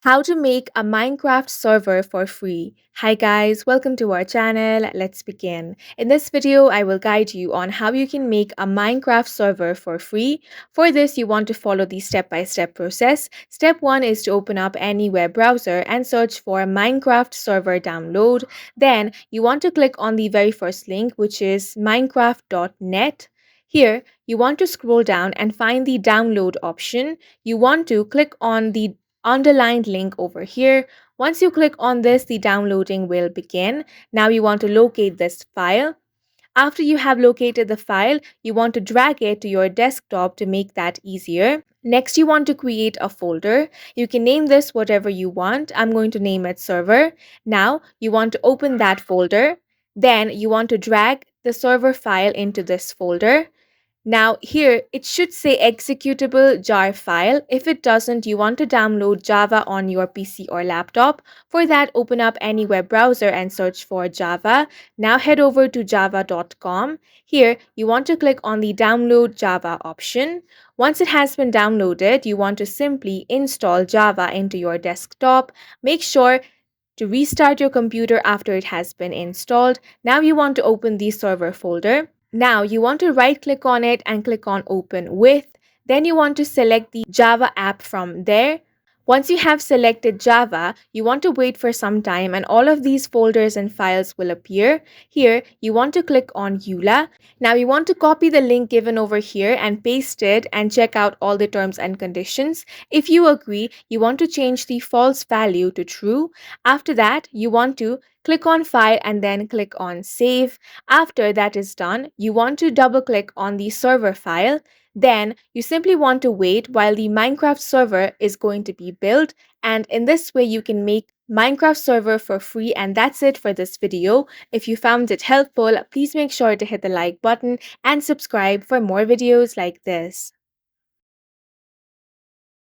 How to make a Minecraft server for free. Hi guys, welcome to our channel. Let's begin. In this video, I will guide you on how you can make a Minecraft server for free. For this, you want to follow the step-by-step process. Step 1 is to open up any web browser and search for Minecraft server download. Then, you want to click on the very first link, which is minecraft.net. Here, you want to scroll down and find the download option. You want to click on the underlined link over here. Once you click on this, the downloading will begin. Now you want to locate this file. After you have located the file, you want to drag it to your desktop to make that easier. Next, you want to create a folder. You can name this whatever you want. I'm going to name it server. Now, you want to open that folder. Then, you want to drag the server file into this folder. Now here it should say executable jar file. If it doesn't, you want to download Java on your PC or laptop. For that, open up any web browser and search for Java. Now head over to java.com. Here you want to click on the download Java option. Once it has been downloaded, you want to simply install Java into your desktop. Make sure to restart your computer after it has been installed. Now you want to open the server folder. Now you want to right click on it and click on open with. Then you want to select the Java app from there. Once you have selected Java, you want to wait for some time and all of these folders and files will appear. Here, you want to click on EULA. Now you want to copy the link given over here and paste it and check out all the terms and conditions. If you agree, you want to change the false value to true. After that, you want to click on file and then click on save. After that is done, you want to double click on the server file. Then you simply want to wait while the Minecraft server is going to be built, and in this way you can make Minecraft server for free. And that's it for this video. If you found it helpful, please make sure to hit the like button and subscribe for more videos like this.